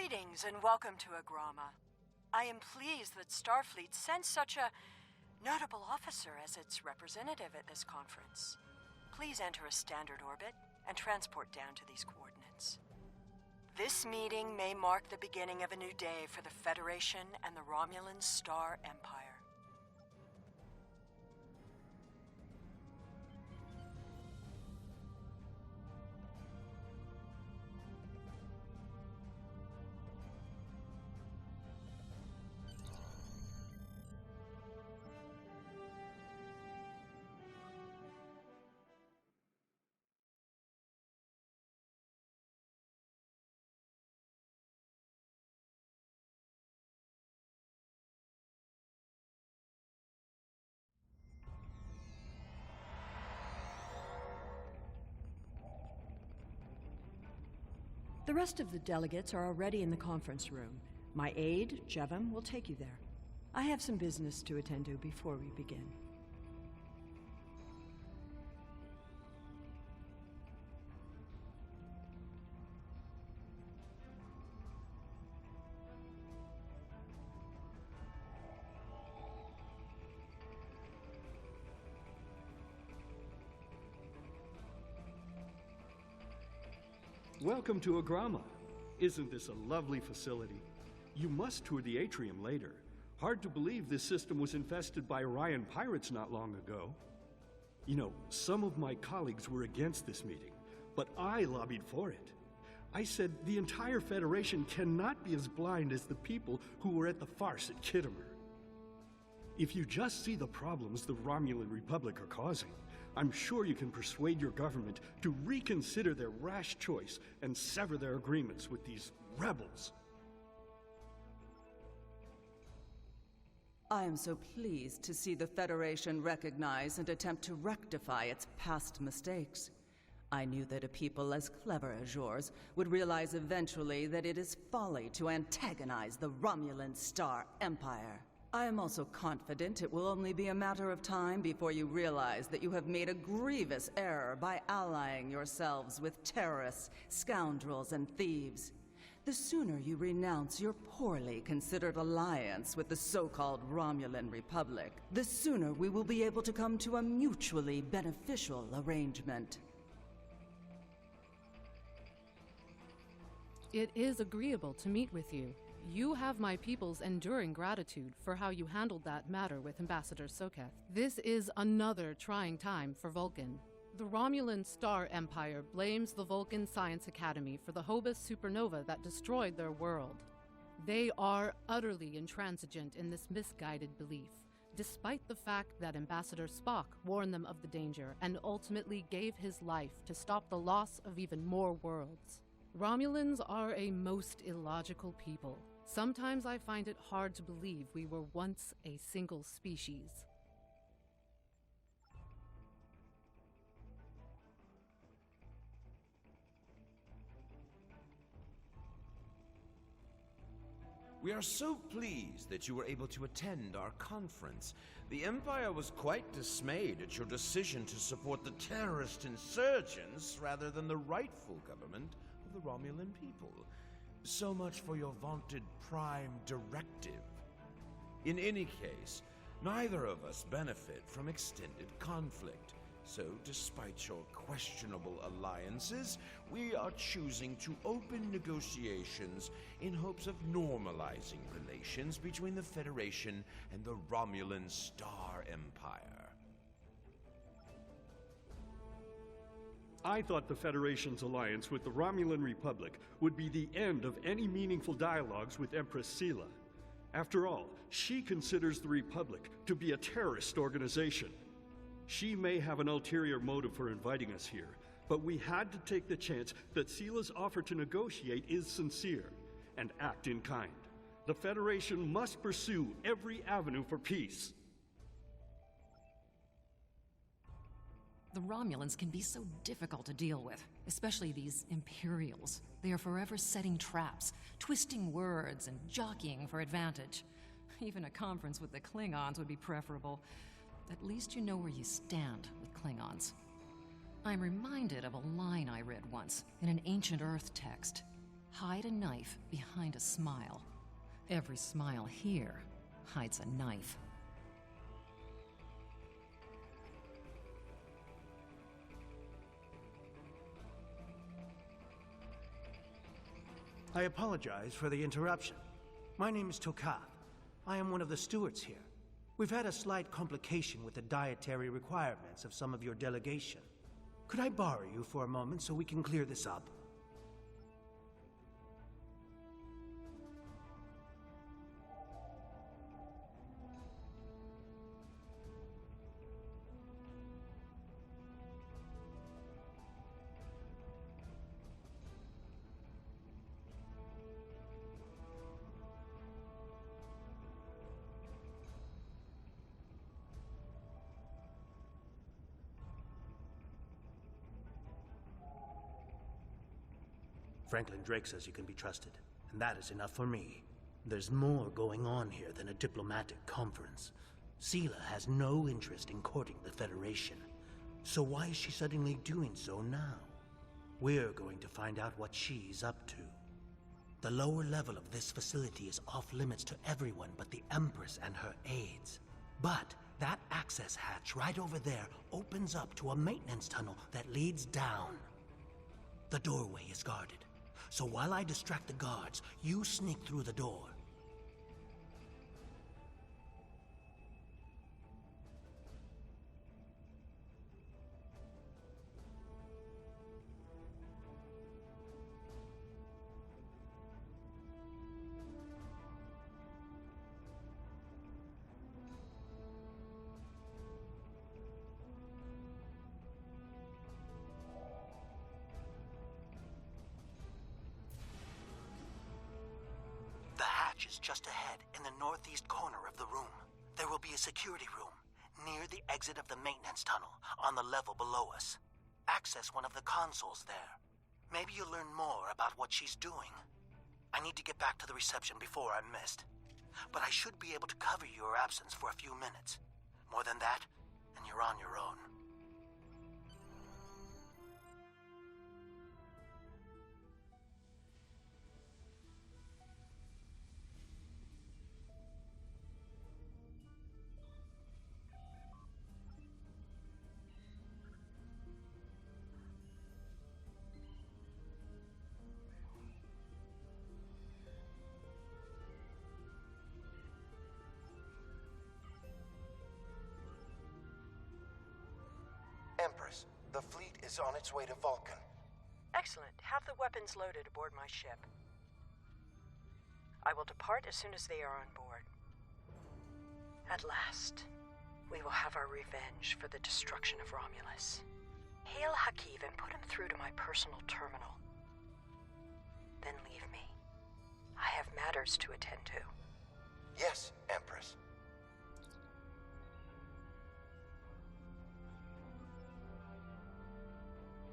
Greetings and welcome to Agrama. I am pleased that Starfleet sends such a notable officer as its representative at this conference. Please enter a standard orbit and transport down to these coordinates. This meeting may mark the beginning of a new day for the Federation and the Romulan Star Empire. The rest of the delegates are already in the conference room. My aide, Jevem, will take you there. I have some business to attend to before we begin. Welcome to Agrama. Isn't this a lovely facility? You must tour the atrium later. Hard to believe this system was infested by Orion pirates not long ago. You know, some of my colleagues were against this meeting, but I lobbied for it. I said the entire Federation cannot be as blind as the people who were at the farce at Kittimer. If you just see the problems the Romulan Republic are causing, I'm sure you can persuade your government to reconsider their rash choice and sever their agreements with these rebels. I am so pleased to see the Federation recognize and attempt to rectify its past mistakes. I knew that a people as clever as yours would realize eventually that it is folly to antagonize the Romulan Star Empire. I am also confident it will only be a matter of time before you realize that you have made a grievous error by allying yourselves with terrorists, scoundrels, and thieves. The sooner you renounce your poorly considered alliance with the so-called Romulan Republic, the sooner we will be able to come to a mutually beneficial arrangement. It is agreeable to meet with you. You have my people's enduring gratitude for how you handled that matter with Ambassador Soketh. This is another trying time for Vulcan. The Romulan Star Empire blames the Vulcan Science Academy for the Hobus supernova that destroyed their world. They are utterly intransigent in this misguided belief, despite the fact that Ambassador Spock warned them of the danger and ultimately gave his life to stop the loss of even more worlds. Romulans are a most illogical people. Sometimes I find it hard to believe we were once a single species. We are so pleased that you were able to attend our conference. The Empire was quite dismayed at your decision to support the terrorist insurgents rather than the rightful government of the Romulan people. So much for your vaunted Prime Directive. In any case, neither of us benefit from extended conflict. So, despite your questionable alliances, we are choosing to open negotiations in hopes of normalizing relations between the Federation and the Romulan Star Empire. I thought the Federation's alliance with the Romulan Republic would be the end of any meaningful dialogues with Empress Sela. After all, she considers the Republic to be a terrorist organization. She may have an ulterior motive for inviting us here, but we had to take the chance that Sela's offer to negotiate is sincere and act in kind. The Federation must pursue every avenue for peace. The Romulans can be so difficult to deal with, especially these Imperials. They are forever setting traps, twisting words, and jockeying for advantage. Even a conference with the Klingons would be preferable. At least you know where you stand with Klingons. I'm reminded of a line I read once in an ancient Earth text. Hide a knife behind a smile. Every smile here hides a knife. I apologize for the interruption. My name is Tokath. I am one of the stewards here. We've had a slight complication with the dietary requirements of some of your delegation. Could I borrow you for a moment so we can clear this up? Franklin Drake says you can be trusted, and that is enough for me. There's more going on here than a diplomatic conference. Sela has no interest in courting the Federation. So why is she suddenly doing so now? We're going to find out what she's up to. The lower level of this facility is off limits to everyone but the Empress and her aides. But that access hatch right over there opens up to a maintenance tunnel that leads down. The doorway is guarded. So while I distract the guards, you sneak through the door. The hatch is just ahead, in the northeast corner of the room. There will be a security room, near the exit of the maintenance tunnel, on the level below us. Access one of the consoles there. Maybe you'll learn more about what she's doing. I need to get back to the reception before I'm missed. But I should be able to cover your absence for a few minutes. More than that, and you're on your own. Empress, the fleet is on its way to Vulcan. Excellent. Have the weapons loaded aboard my ship. I will depart as soon as they are on board. At last, we will have our revenge for the destruction of Romulus. Hail Hakiv and put him through to my personal terminal. Then leave me. I have matters to attend to. Yes, Empress.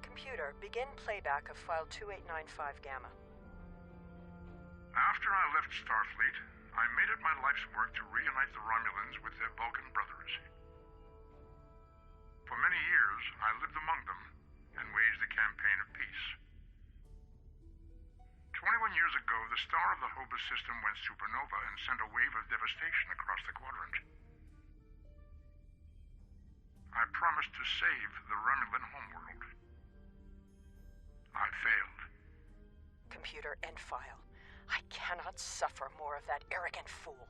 Computer, begin playback of file 2895 Gamma. After I left Starfleet, I made it my life's work to reunite the Romulans with their Vulcan brothers. For many years, I lived among them and waged a campaign of peace. 21 years ago, the star of the Hobus system went supernova and sent a wave of devastation across the quadrant. I promised to save the Romulan homeworld. I failed. Computer, end file. I cannot suffer more of that arrogant fool.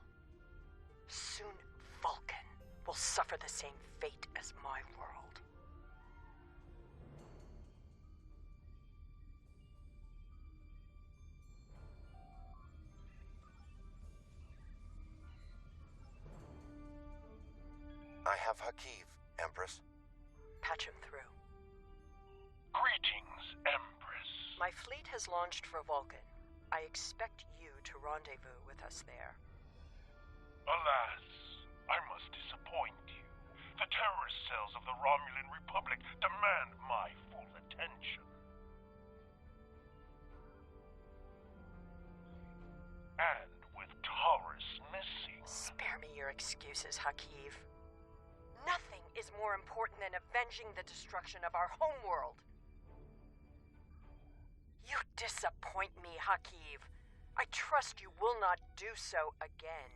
Soon Vulcan will suffer the same fate as my world. I have Hakiv, Empress. Patch him through. Greetings, Empress. My fleet has launched for Vulcan. I expect you to rendezvous with us there. Alas, I must disappoint you. The terrorist cells of the Romulan Republic demand my full attention. And with Taurus missing... Spare me your excuses, Hakiv. Nothing is more important than avenging the destruction of our homeworld. You disappoint me, Hakiv. I trust you will not do so again.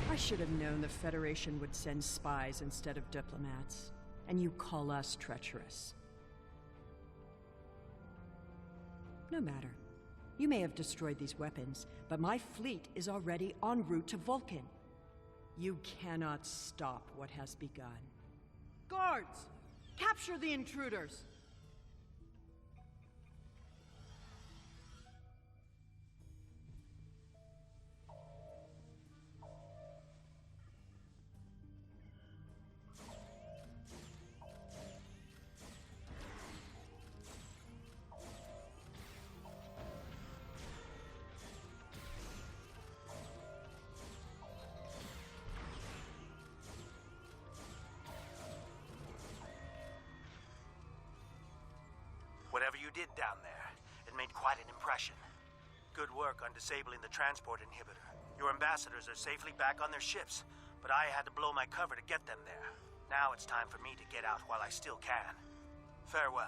I should have known the Federation would send spies instead of diplomats. And you call us treacherous. No matter. You may have destroyed these weapons, but my fleet is already en route to Vulcan. You cannot stop what has begun. Guards! Capture the intruders! Whatever you did down there, it made quite an impression. Good work on disabling the transport inhibitor. Your ambassadors are safely back on their ships, but I had to blow my cover to get them there. Now it's time for me to get out while I still can. Farewell.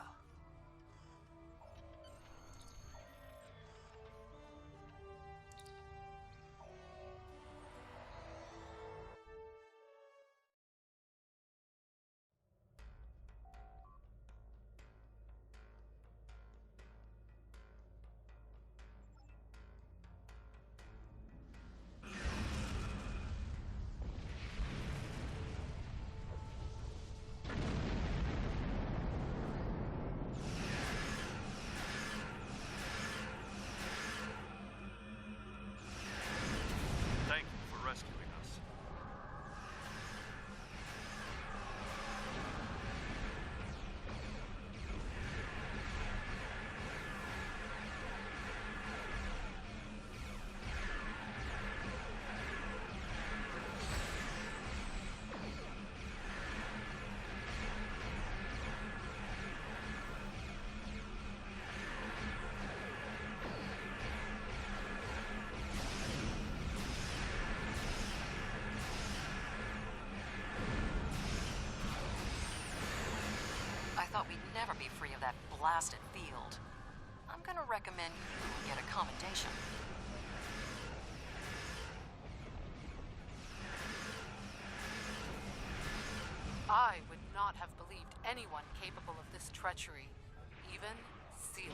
Thank you for rescuing us. I thought we'd never be free of that blasted field. I'm gonna recommend you get a commendation. I would not have believed anyone capable of this treachery, even Sela.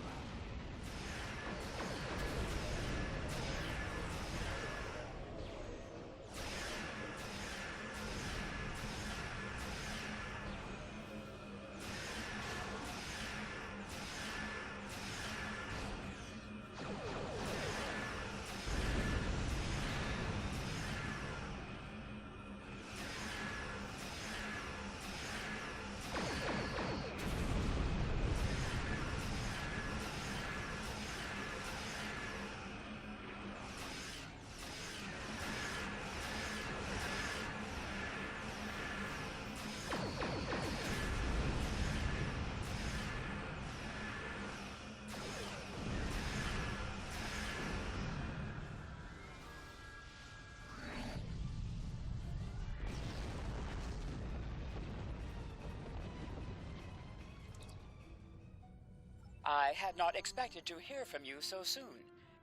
I had not expected to hear from you so soon.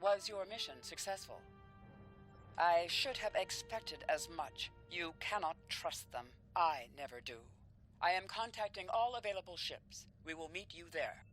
Was your mission successful? I should have expected as much. You cannot trust them. I never do. I am contacting all available ships. We will meet you there.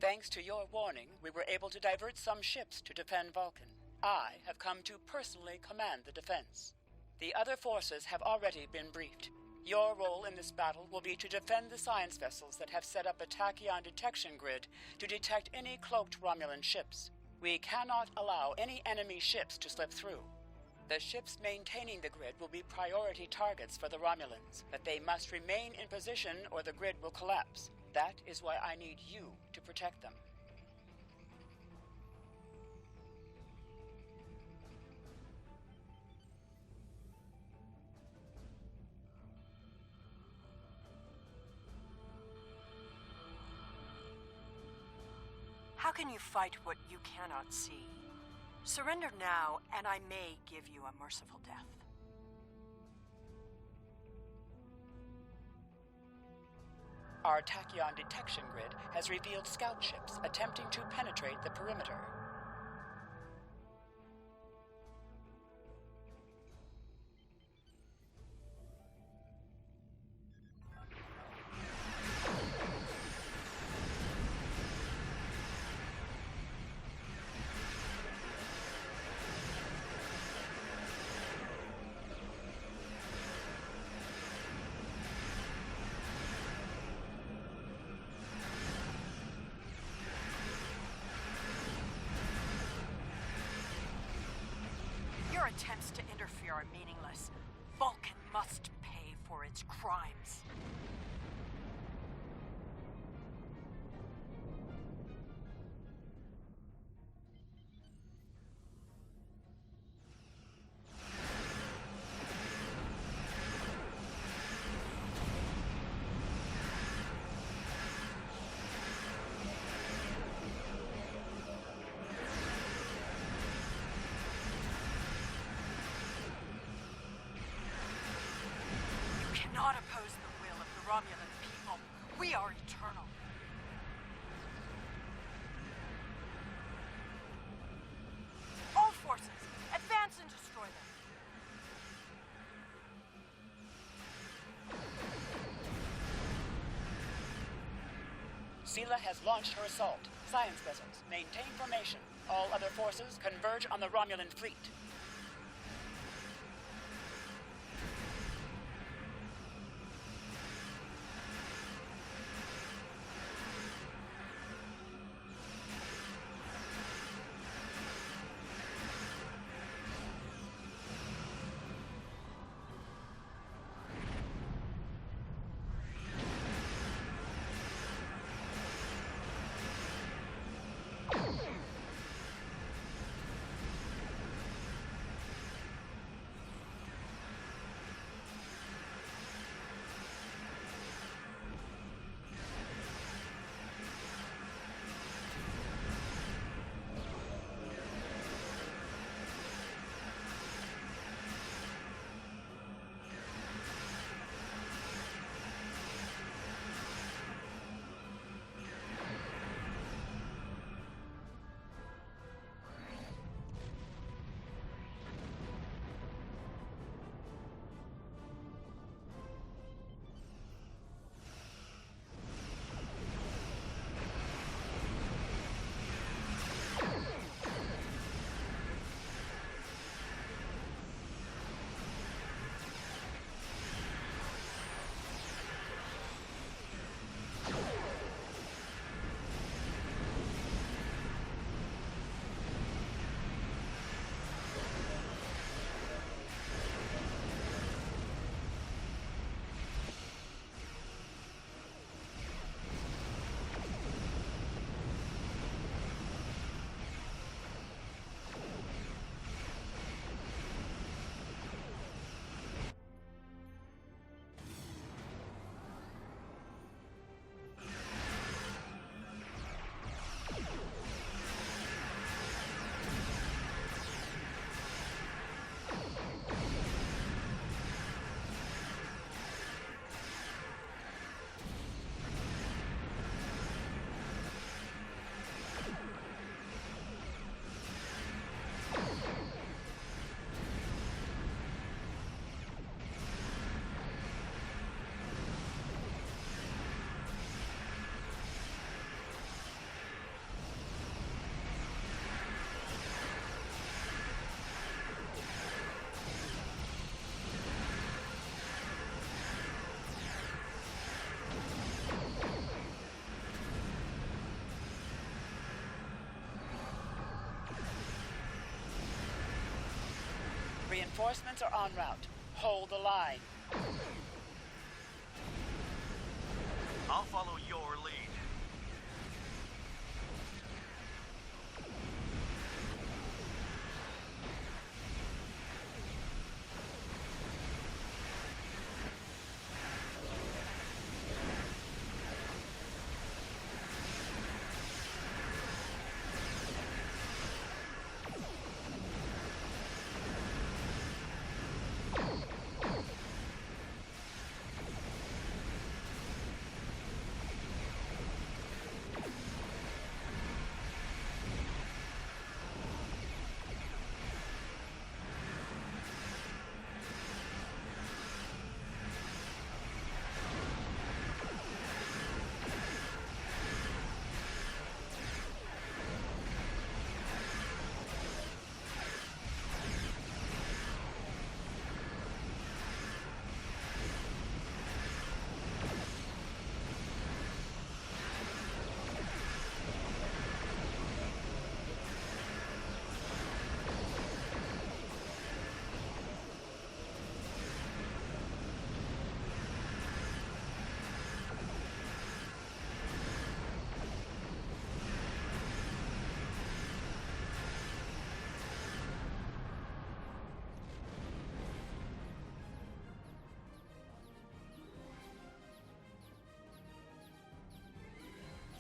Thanks to your warning, we were able to divert some ships to defend Vulcan. I have come to personally command the defense. The other forces have already been briefed. Your role in this battle will be to defend the science vessels that have set up a tachyon detection grid to detect any cloaked Romulan ships. We cannot allow any enemy ships to slip through. The ships maintaining the grid will be priority targets for the Romulans, but they must remain in position or the grid will collapse. That is why I need you to protect them. How can you fight what you cannot see? Surrender now, and I may give you a merciful death. Our tachyon detection grid has revealed scout ships attempting to penetrate the perimeter. Your attempts to interfere are meaningless. Vulcan must pay for its crimes. Cannot oppose the will of the Romulan people. We are eternal. All forces, advance and destroy them. Sela has launched her assault. Science vessels, maintain formation. All other forces converge on the Romulan fleet. Reinforcements are en route. Hold the line. I'll follow your lead.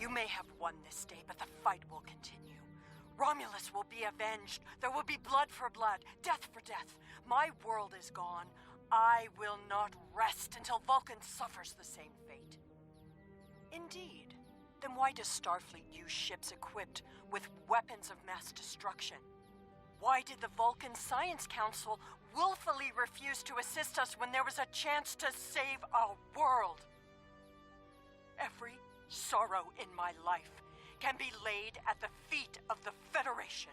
You may have won this day, but the fight will continue. Romulus will be avenged. There will be blood for blood, death for death. My world is gone. I will not rest until Vulcan suffers the same fate. Indeed. Then why does Starfleet use ships equipped with weapons of mass destruction? Why did the Vulcan Science Council willfully refuse to assist us when there was a chance to save our world? Every sorrow in my life can be laid at the feet of the Federation.